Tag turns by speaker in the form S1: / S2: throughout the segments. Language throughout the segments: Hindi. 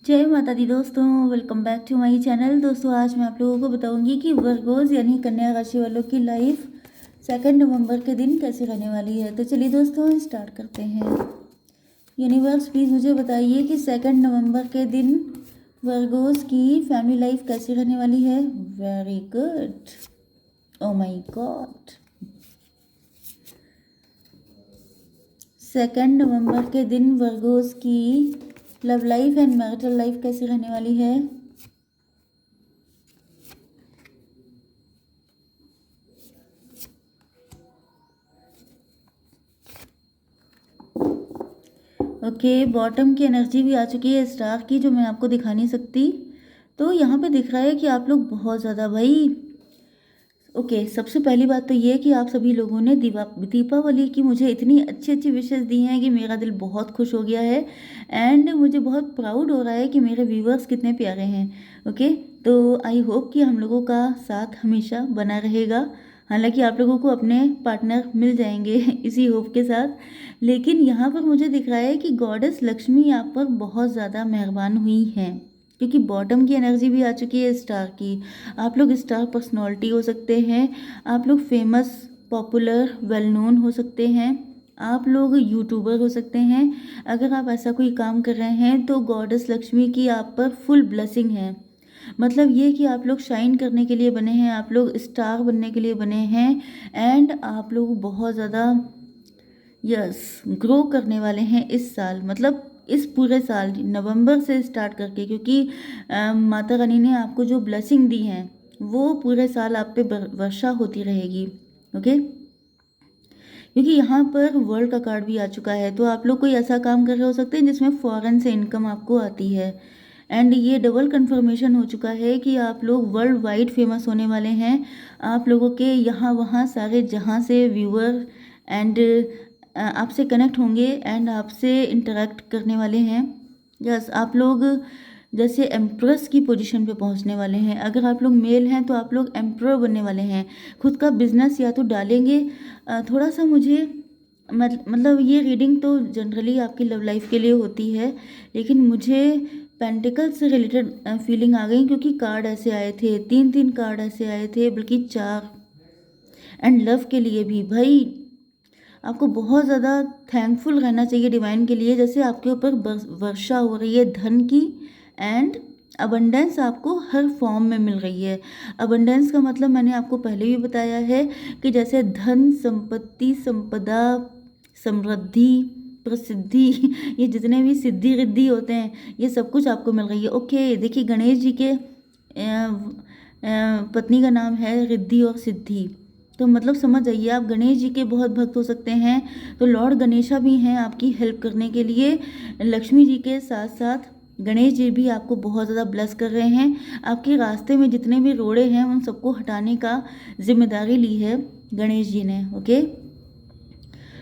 S1: जय माता दी दोस्तों, welcome back to my channel. दोस्तों आज मैं आप लोगों को बताऊंगी कि वर्गोस यानी कन्या राशि वालों की लाइफ 2 नवंबर के दिन कैसे रहने वाली है। तो चलिए दोस्तों स्टार्ट करते हैं। यूनिवर्स प्लीज़ मुझे बताइए कि 2 नवंबर के दिन वर्गोस की फैमिली लाइफ कैसी रहने वाली है। Very good, oh my God. 2 नवंबर के दिन वर्गोस की love life and marital life कैसी रहने वाली है। ओके, बॉटम की एनर्जी भी आ चुकी है स्टार की, जो मैं आपको दिखा नहीं सकती। तो यहाँ पे दिख रहा है कि आप लोग बहुत ज़्यादा भाई सबसे पहली बात तो ये कि आप सभी लोगों ने दीपावली की मुझे इतनी अच्छी अच्छी विशेस दी हैं कि मेरा दिल बहुत खुश हो गया है। एंड मुझे बहुत प्राउड हो रहा है कि मेरे व्यूवर्स कितने प्यारे हैं। ओके, तो आई होप कि हम लोगों का साथ हमेशा बना रहेगा। हालांकि आप लोगों को अपने पार्टनर मिल जाएंगे इसी होप के साथ। लेकिन यहाँ पर मुझे दिख रहा है कि गॉडेस लक्ष्मी आप पर बहुत ज़्यादा मेहरबान हुई हैं, क्योंकि बॉटम की एनर्जी भी आ चुकी है स्टार की। आप लोग स्टार पर्सनालिटी हो सकते हैं, आप लोग फेमस पॉपुलर वेल नोन हो सकते हैं, आप लोग यूट्यूबर हो सकते हैं। अगर आप ऐसा कोई काम कर रहे हैं तो गॉडेस लक्ष्मी की आप पर फुल ब्लेसिंग है। मतलब ये कि आप लोग शाइन करने के लिए बने हैं, आप लोग स्टार बनने के लिए बने हैं। एंड आप लोग बहुत ज़्यादा ग्रो करने वाले हैं इस साल, मतलब इस पूरे साल नवंबर से स्टार्ट करके, क्योंकि माता रानी ने आपको जो ब्लेसिंग दी है वो पूरे साल आप पे वर्षा होती रहेगी। ओके, क्योंकि यहाँ पर वर्ल्ड का कार्ड भी आ चुका है, तो आप लोग कोई ऐसा काम कर रहे हो सकते हैं जिसमें फॉरेन से इनकम आपको आती है। एंड ये डबल कंफर्मेशन हो चुका है कि आप लोग वर्ल्ड वाइड फेमस होने वाले हैं। आप लोगों के यहाँ वहाँ सारे जहाँ से व्यूअर एंड आपसे कनेक्ट होंगे एंड आपसे इंटरेक्ट करने वाले हैं। यस, आप लोग जैसे एम्प्रेस की पोजीशन पे पहुंचने वाले हैं। अगर आप लोग मेल हैं तो आप लोग एम्प्रोर बनने वाले हैं, खुद का बिजनेस या तो डालेंगे। थोड़ा सा मुझे मतलब ये रीडिंग तो जनरली आपकी लव लाइफ के लिए होती है, लेकिन मुझे पेंटिकल से रिलेटेड फीलिंग आ गई, क्योंकि कार्ड ऐसे आए थे, तीन तीन कार्ड ऐसे आए थे, बल्कि चार। एंड लव के लिए भी भाई आपको बहुत ज़्यादा थैंकफुल रहना चाहिए डिवाइन के लिए, जैसे आपके ऊपर वर्षा हो रही है धन की। एंड अबंडेंस आपको हर फॉर्म में मिल रही है। अबंडेंस का मतलब मैंने आपको पहले भी बताया है कि जैसे धन, संपत्ति, संपदा, समृद्धि, प्रसिद्धि ये जितने भी सिद्धि रिद्धि होते हैं ये सब कुछ आपको मिल रही है। ओके, देखिए गणेश जी के पत्नी का नाम है रिद्धि और सिद्धि, तो मतलब समझ जाइए आप गणेश जी के बहुत भक्त हो सकते हैं। तो लॉर्ड गणेशा भी हैं आपकी हेल्प करने के लिए। लक्ष्मी जी के साथ साथ गणेश जी भी आपको बहुत ज़्यादा ब्लेस कर रहे हैं। आपके रास्ते में जितने भी रोड़े हैं उन सबको हटाने का जिम्मेदारी ली है गणेश जी ने। ओके,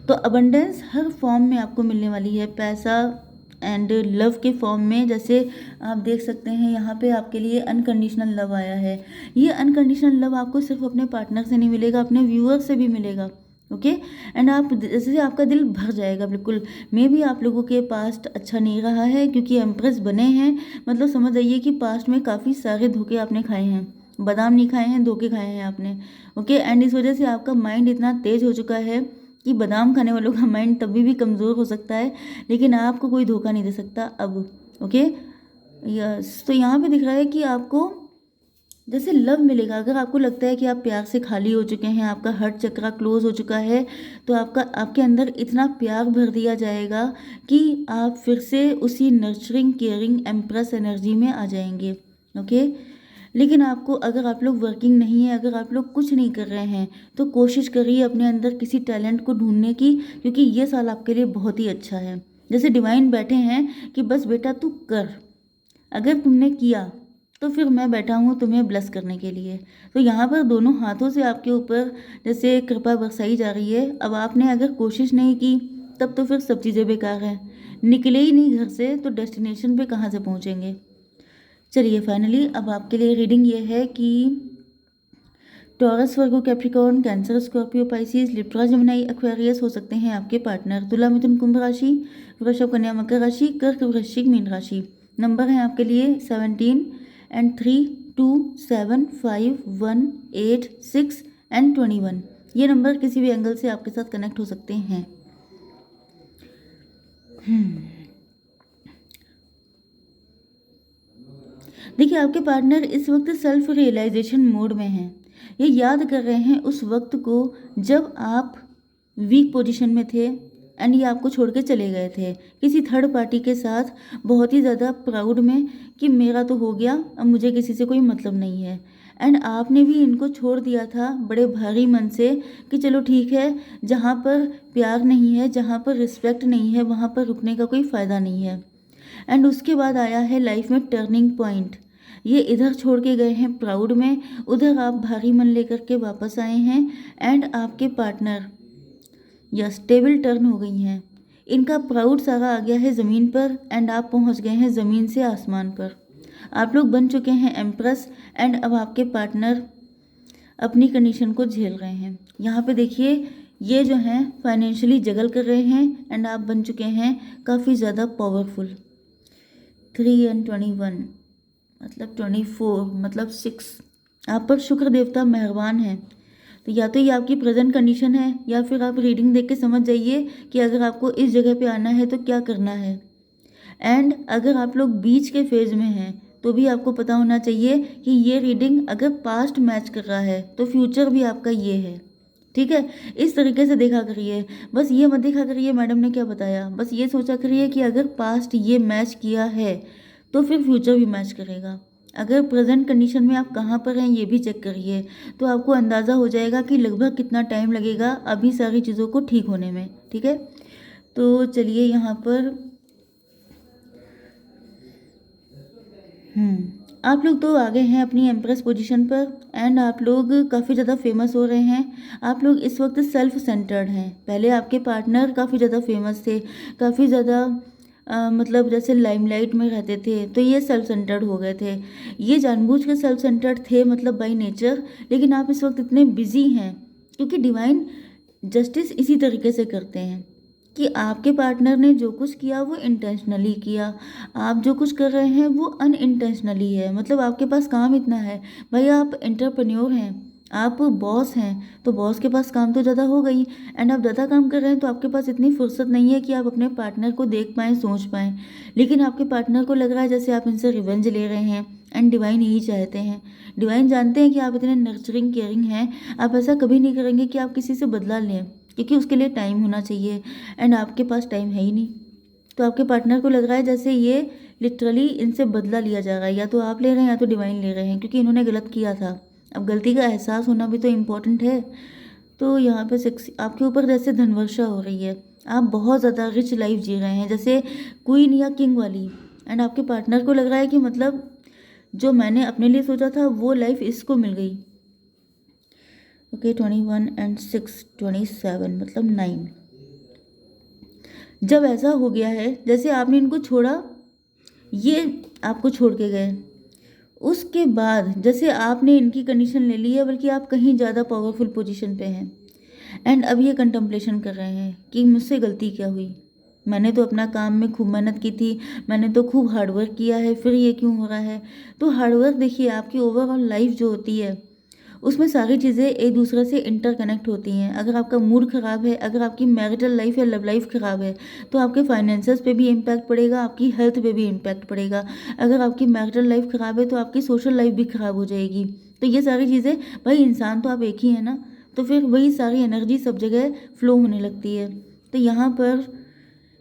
S1: तो अबंडेंस हर फॉर्म में आपको मिलने वाली है, पैसा एंड लव के फॉर्म में। जैसे आप देख सकते हैं यहाँ पे आपके लिए अनकंडीशनल लव आया है। ये अनकंडीशनल लव आपको सिर्फ अपने पार्टनर से नहीं मिलेगा, अपने व्यूअर से भी मिलेगा। ओके, एंड आप जैसे आपका दिल भर जाएगा बिल्कुल। मे भी आप लोगों के पास्ट अच्छा नहीं रहा है, क्योंकि एम्प्रेस बने हैं, मतलब समझ आइए कि पास्ट में काफ़ी सारे धोखे आपने खाए हैं। बादाम नहीं खाए हैं, धोखे खाए हैं आपने। ओके, एंड इस वजह से आपका माइंड इतना तेज हो चुका है कि बादाम खाने वालों का माइंड तभी भी कमज़ोर हो सकता है, लेकिन आपको कोई धोखा नहीं दे सकता अब। ओके, यस, तो यहाँ पे दिख रहा है कि आपको जैसे लव मिलेगा। अगर आपको लगता है कि आप प्यार से खाली हो चुके हैं, आपका हर्ट चक्रा क्लोज हो चुका है, तो आपके अंदर इतना प्यार भर दिया जाएगा कि आप फिर से उसी नर्चरिंग केयरिंग एम्प्रेस एनर्जी में आ जाएंगे। ओके, लेकिन आपको, अगर आप लोग वर्किंग नहीं है, अगर आप लोग कुछ नहीं कर रहे हैं, तो कोशिश करिए अपने अंदर किसी टैलेंट को ढूंढने की, क्योंकि ये साल आपके लिए बहुत ही अच्छा है। जैसे डिवाइन बैठे हैं कि बस बेटा तू कर, अगर तुमने किया तो फिर मैं बैठा हूँ तुम्हें ब्लेस करने के लिए। तो यहाँ पर दोनों हाथों से आपके ऊपर जैसे कृपा बरसाई जा रही है। अब आपने अगर कोशिश नहीं की तब तो फिर सब चीज़ें बेकार हैं। निकले ही नहीं घर से तो डेस्टिनेशन पे कहाँ से पहुँचेंगे। चलिए फाइनली अब आपके लिए रीडिंग ये है कि Taurus, Virgo, Capricorn, Cancer, Scorpio, Pisces, Libra, Gemini, Aquarius हो सकते हैं आपके पार्टनर। तुला, मिथुन, कुंभ राशि, वृषभ, कन्या, मकर राशि, कर्क, वृश्चिक, मीन राशि। नंबर है आपके लिए 17 एंड 3, 2, 7, 5, 1, 8, 6 एंड 21। ये नंबर किसी भी एंगल से आपके साथ कनेक्ट हो सकते हैं। देखिए, आपके पार्टनर इस वक्त सेल्फ रियलाइजेशन मोड में हैं। ये याद कर रहे हैं उस वक्त को जब आप वीक पोजीशन में थे एंड ये आपको छोड़ के चले गए थे किसी थर्ड पार्टी के साथ, बहुत ही ज़्यादा प्राउड में कि मेरा तो हो गया, अब मुझे किसी से कोई मतलब नहीं है। एंड आपने भी इनको छोड़ दिया था बड़े भारी मन से कि चलो ठीक है, जहाँ पर प्यार नहीं है, जहाँ पर रिस्पेक्ट नहीं है, वहाँ पर रुकने का कोई फ़ायदा नहीं है। एंड उसके बाद आया है लाइफ में टर्निंग पॉइंट। ये इधर छोड़ के गए हैं प्राउड में, उधर आप भारी मन लेकर के वापस आए हैं एंड आपके पार्टनर यस टेबल टर्न हो गई हैं। इनका प्राउड सारा आ गया है ज़मीन पर एंड आप पहुंच गए हैं ज़मीन से आसमान पर। आप लोग बन चुके हैं एम्प्रेस एंड अब आपके पार्टनर अपनी कंडीशन को झेल रहे हैं। यहाँ पे देखिए, ये जो हैं फाइनेंशियली जगल कर रहे हैं एंड आप बन चुके हैं काफ़ी ज़्यादा पावरफुल। 3 एंड 21 मतलब 24 मतलब 6। आप पर शुक्र देवता मेहरबान है। तो या तो ये आपकी प्रेजेंट कंडीशन है या फिर आप रीडिंग देख के समझ जाइए कि अगर आपको इस जगह पे आना है तो क्या करना है। एंड अगर आप लोग बीच के फेज में हैं तो भी आपको पता होना चाहिए कि ये रीडिंग अगर पास्ट मैच कर रहा है तो फ्यूचर भी आपका ये है। ठीक है, इस तरीके से देखा करिए। बस ये मत देखा करिए मैडम ने क्या बताया, बस ये सोचा करिए कि अगर पास्ट ये मैच किया है तो फिर फ्यूचर भी मैच करेगा। अगर प्रेजेंट कंडीशन में आप कहाँ पर हैं ये भी चेक करिए, तो आपको अंदाज़ा हो जाएगा कि लगभग कितना टाइम लगेगा अभी सारी चीज़ों को ठीक होने में। ठीक है, तो चलिए यहाँ पर आप लोग तो आ गए हैं अपनी एम्प्रेस पोजीशन पर एंड आप लोग काफ़ी ज़्यादा फेमस हो रहे हैं। आप लोग इस वक्त सेल्फ सेंटर्ड हैं। पहले आपके पार्टनर काफ़ी ज़्यादा फेमस थे, काफ़ी ज़्यादा मतलब जैसे लाइमलाइट में रहते थे, तो ये सेल्फ सेंटर्ड हो गए थे। ये जानबूझ के सेल्फ सेंटर्ड थे मतलब बाय नेचर, लेकिन आप इस वक्त इतने बिजी हैं क्योंकि डिवाइन जस्टिस इसी तरीके से करते हैं कि आपके पार्टनर ने जो कुछ किया वो इंटेंशनली किया, आप जो कुछ कर रहे हैं वो अनइंटेंशनली है। मतलब आपके पास काम इतना है, भाई आप एंटरप्रेन्योर हैं, आप बॉस हैं, तो बॉस के पास काम तो ज़्यादा हो गई एंड आप ज़्यादा काम कर रहे हैं तो आपके पास इतनी फुर्सत नहीं है कि आप अपने पार्टनर को देख पाएँ, सोच पाएँ। लेकिन आपके पार्टनर को लग रहा है जैसे आप इनसे रिवेंज ले रहे हैं एंड डिवाइन यही चाहते हैं। डिवाइन जानते हैं कि आप इतने नर्चरिंग केयरिंग हैं, आप ऐसा कभी नहीं करेंगे कि आप किसी से बदला लें, क्योंकि उसके लिए टाइम होना चाहिए एंड आपके पास टाइम है ही नहीं। तो आपके पार्टनर को लग रहा है जैसे ये लिटरली इनसे बदला लिया जा रहा है, या तो आप ले रहे हैं या तो डिवाइन ले रहे हैं, क्योंकि इन्होंने गलत किया था। अब गलती का एहसास होना भी तो इम्पोर्टेंट है। तो यहाँ पे आपके ऊपर जैसे धनवर्षा हो रही है, आप बहुत ज़्यादा रिच लाइफ जी रहे हैं जैसे क्वीन या किंग वाली। एंड आपके पार्टनर को लग रहा है कि मतलब जो मैंने अपने लिए सोचा था वो लाइफ इसको मिल गई। ओके, 21 एंड 6 27 मतलब 9। जब ऐसा हो गया है जैसे आपने इनको छोड़ा, ये आपको छोड़ के गए, उसके बाद जैसे आपने इनकी कंडीशन ले ली है, बल्कि आप कहीं ज़्यादा पावरफुल पोजीशन पे हैं एंड अब ये कंटम्पलेशन कर रहे हैं कि मुझसे गलती क्या हुई। मैंने तो अपना काम में खूब मेहनत की थी, मैंने तो खूब हार्डवर्क किया है, फिर ये क्यों हो रहा है। तो हार्डवर्क देखिए, आपकी ओवरऑल लाइफ जो होती है उसमें सारी चीज़ें एक दूसरे से इंटरकनेक्ट होती हैं। अगर आपका मूड ख़राब है, अगर आपकी मैरिटल लाइफ या लव लाइफ ख़राब है तो आपके फाइनेंसेस पे भी इम्पैक्ट पड़ेगा, आपकी हेल्थ पे भी इम्पैक्ट पड़ेगा। अगर आपकी मैरिटल लाइफ ख़राब है तो आपकी सोशल लाइफ भी ख़राब हो जाएगी। तो ये सारी चीज़ें, भाई इंसान तो आप एक ही है ना, तो फिर वही सारी एनर्जी सब जगह फ्लो होने लगती है। तो यहाँ पर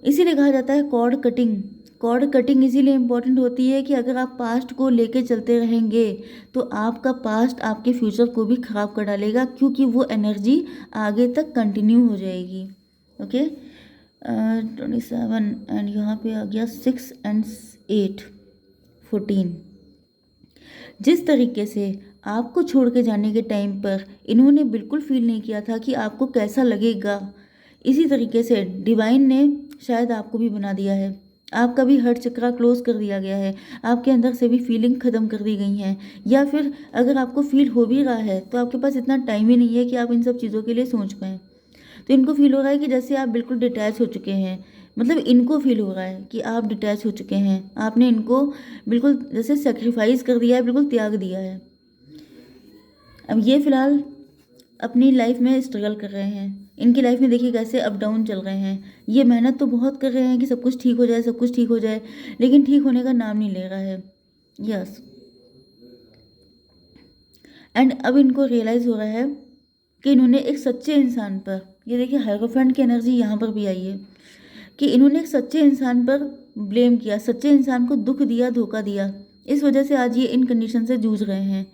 S1: इसीलिए कहा जाता है कॉर्ड कटिंग। कॉर्ड कटिंग इसीलिए इम्पॉर्टेंट होती है कि अगर आप पास्ट को लेके चलते रहेंगे तो आपका पास्ट आपके फ्यूचर को भी ख़राब कर डालेगा, क्योंकि वो एनर्जी आगे तक कंटिन्यू हो जाएगी। ओके, 27 एंड यहाँ पे आ गया 6 एंड 8 14। जिस तरीके से आपको छोड़ के जाने के टाइम पर इन्होंने बिल्कुल फील नहीं किया था कि आपको कैसा लगेगा, इसी तरीके से डिवाइन ने शायद आपको भी बना दिया है। आपका भी हर्ट चक्रा क्लोज कर दिया गया है, आपके अंदर से भी फीलिंग ख़त्म कर दी गई हैं। या फिर अगर आपको फील हो भी रहा है तो आपके पास इतना टाइम ही नहीं है कि आप इन सब चीज़ों के लिए सोच पाएँ। तो इनको फील हो रहा है कि जैसे आप बिल्कुल डिटैच हो चुके हैं, मतलब इनको फील हो रहा है कि आप डिटैच हो चुके हैं, आपने इनको बिल्कुल जैसे सेक्रीफाइस कर दिया है, बिल्कुल त्याग दिया है। अब ये फिलहाल अपनी लाइफ में स्ट्रगल कर रहे हैं। इनकी लाइफ में देखिए कैसे अप डाउन चल रहे हैं। ये मेहनत तो बहुत कर रहे हैं कि सब कुछ ठीक हो जाए, सब कुछ ठीक हो जाए, लेकिन ठीक होने का नाम नहीं ले रहा है। यस, एंड अब इनको रियलाइज़ हो रहा है कि इन्होंने एक सच्चे इंसान पर, ये देखिए हायरोफेंट की एनर्जी यहाँ पर भी आई है, कि इन्होंने एक सच्चे इंसान पर ब्लेम किया, सच्चे इंसान को दुख दिया, धोखा दिया। इस वजह से आज ये इन कंडीशन से जूझ रहे हैं।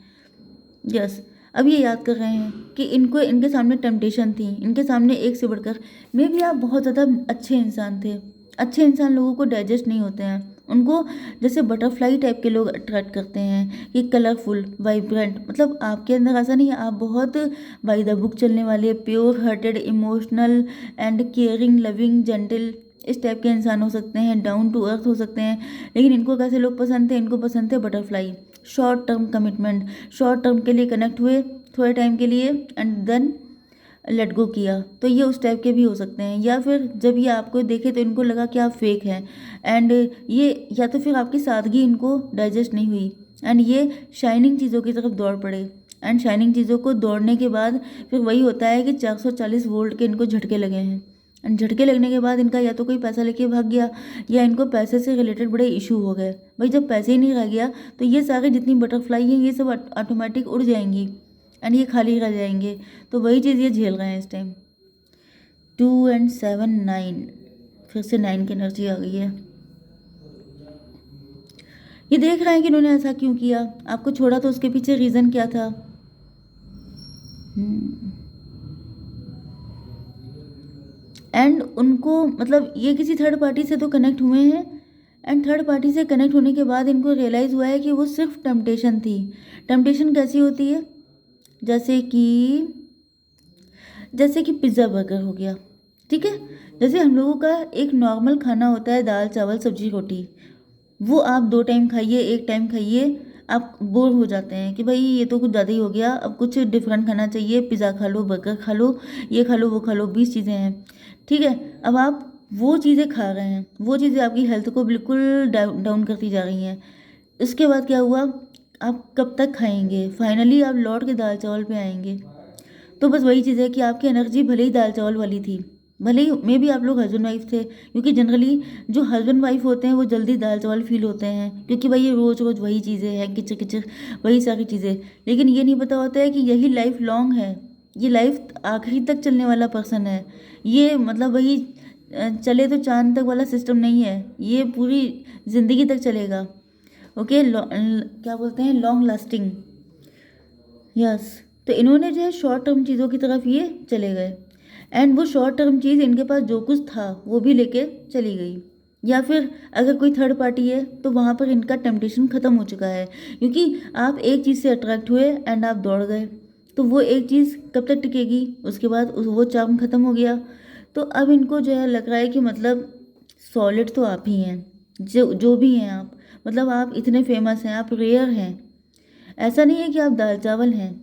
S1: यस, अब ये याद कर रहे हैं कि इनको इनके सामने टेम्पटेशन थी, इनके सामने एक से बढ़कर। मे भी आप बहुत ज़्यादा अच्छे इंसान थे। अच्छे इंसान लोगों को डाइजेस्ट नहीं होते हैं, उनको जैसे बटरफ्लाई टाइप के लोग अट्रैक्ट करते हैं कि कलरफुल वाइब्रेंट। मतलब आपके अंदर ऐसा नहीं है, आप बहुत बाय द बुक चलने वाले, pure hearted, emotional and caring, loving, gentle, इस टाइप के इंसान हो सकते हैं, डाउन टू अर्थ हो सकते हैं। लेकिन इनको कैसे लोग पसंद थे? इनको पसंद थे butterfly, short term commitment, short term के लिए कनेक्ट हुए थोड़े टाइम के लिए एंड देन लेट गो किया। तो ये उस टाइप के भी हो सकते हैं। या फिर जब ये आपको देखे तो इनको लगा कि आप फेक हैं, एंड ये, या तो फिर आपकी सादगी इनको डाइजेस्ट नहीं हुई एंड ये शाइनिंग चीज़ों की तरफ दौड़ पड़े। एंड शाइनिंग चीज़ों को दौड़ने के बाद फिर वही होता है कि 440 वोल्ट के इनको झटके लगे हैं। एंड झटके लगने के बाद इनका या तो कोई पैसा लेके भाग गया, या इनको पैसे से रिलेटेड बड़े इशू हो गए। भाई जब पैसे ही नहीं रह गया तो ये सारे जितनी बटरफ्लाई हैं ये सब ऑटोमेटिक उड़ जाएंगी एंड ये खाली रह जाएंगे। तो वही चीज़ ये झेल रहे हैं इस टाइम। 2 and 7 9, फिर से 9 की एनर्जी आ गई है। ये देख रहे हैं कि इन्होंने ऐसा क्यों किया, आपको छोड़ा तो उसके पीछे रीज़न क्या था। एंड उनको मतलब ये किसी थर्ड पार्टी से तो कनेक्ट हुए हैं, एंड थर्ड पार्टी से कनेक्ट होने के बाद इनको रियलाइज़ हुआ है कि वो सिर्फ टेम्पटेशन थी। टेम्पटेशन कैसी होती है? जैसे कि पिज़्ज़ा बर्गर हो गया, ठीक है। जैसे हम लोगों का एक नॉर्मल खाना होता है, दाल चावल सब्जी रोटी, वो आप 2 टाइम खाइए, 1 टाइम खाइए, आप बोर हो जाते हैं कि भाई ये तो कुछ ज़्यादा ही हो गया, अब कुछ डिफरेंट खाना चाहिए, पिज़्ज़ा खा लो, बर्गर खा लो, ये खा लो, वो खा लो, 20 चीज़ें हैं, ठीक है। अब आप वो चीज़ें खा रहे हैं, वो चीज़ें आपकी हेल्थ को बिल्कुल डाउन करती जा रही हैं। इसके बाद क्या हुआ? आप कब तक खाएंगे? फाइनली आप लौट के दाल चावल पे आएंगे। तो बस वही चीज़ है कि आपकी एनर्जी भले ही दाल चावल वाली थी, भले ही मे भी आप लोग हस्बैंड वाइफ थे, क्योंकि जनरली जो हस्बैंड वाइफ होते हैं वो जल्दी दाल चावल फील होते हैं, क्योंकि भाई ये रोज़ रोज़ वही चीज़ें हैं, किचर किचर वही सारी चीज़ें। लेकिन ये नहीं पता होता है कि यही लाइफ लॉन्ग है, ये लाइफ आखिरी तक चलने वाला पर्सन है। ये मतलब वही चले तो चांद तक वाला सिस्टम नहीं है, ये पूरी ज़िंदगी तक चलेगा। ओके, क्या बोलते हैं, लॉन्ग लास्टिंग। यस, तो इन्होंने जो है शॉर्ट टर्म चीज़ों की तरफ ये चले गए, एंड वो शॉर्ट टर्म चीज़ इनके पास जो कुछ था वो भी लेके चली गई। या फिर अगर कोई थर्ड पार्टी है तो वहाँ पर इनका टेम्पटेशन ख़त्म हो चुका है, क्योंकि आप एक चीज़ से अट्रैक्ट हुए एंड आप दौड़ गए, तो वो एक चीज़ कब तक टिकेगी? उसके बाद वो चार्म ख़त्म हो गया। तो अब इनको जो है लग रहा है कि मतलब सॉलिड तो आप ही हैं, जो भी हैं आप, मतलब आप इतने फेमस हैं, आप रेयर हैं। ऐसा नहीं है कि आप दाल चावल हैं,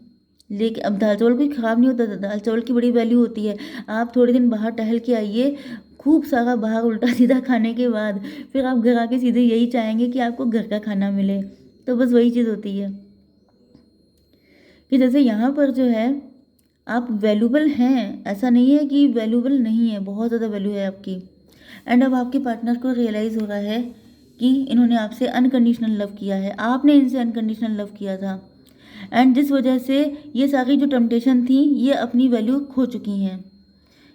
S1: लेकिन अब दाल चावल कोई ख़राब नहीं होता, दाल चावल की बड़ी वैल्यू होती है। आप थोड़े दिन बाहर टहल के आइए, खूब सारा बाहर उल्टा सीधा खाने के बाद फिर आप घर आके सीधे यही चाहेंगे कि आपको घर का खाना मिले। तो बस वही चीज़ होती है कि जैसे यहाँ पर जो है आप वैल्यूबल हैं, ऐसा नहीं है कि वैल्यूबल नहीं है, बहुत ज़्यादा वैल्यू है आपकी। एंड अब आपके पार्टनर को रियलाइज़ हो रहा है कि इन्होंने आपसे अनकंडीशनल लव किया है, आपने इनसे अनकंडीशनल लव किया था, एंड जिस वजह से ये सारी जो टेम्पटेशन थी ये अपनी वैल्यू खो चुकी हैं।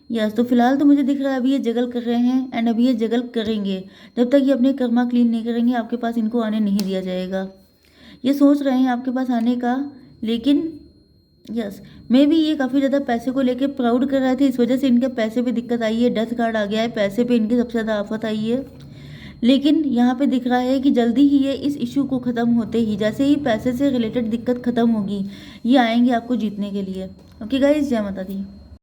S1: यस, तो फिलहाल तो मुझे दिख रहा है अभी ये जगल कर रहे हैं, एंड अभी ये जगल करेंगे। जब तक ये अपने कर्मा क्लीन नहीं करेंगे आपके पास इनको आने नहीं दिया जाएगा। ये सोच रहे हैं आपके पास आने का, लेकिन यस, मे बी ये काफ़ी ज़्यादा पैसे को लेके प्राउड कर रहे थे, इस वजह से इनके पैसे पे दिक्कत आई है, डेथ कार्ड आ गया है, पैसे पे इनकी सबसे ज़्यादा आफत आई है। लेकिन यहाँ पे दिख रहा है कि जल्दी ही ये इस इशू को ख़त्म होते ही, जैसे ही पैसे से रिलेटेड दिक्कत ख़त्म होगी, ये आएंगे आपको जीतने के लिए। ओके गाइस, जय माता दी।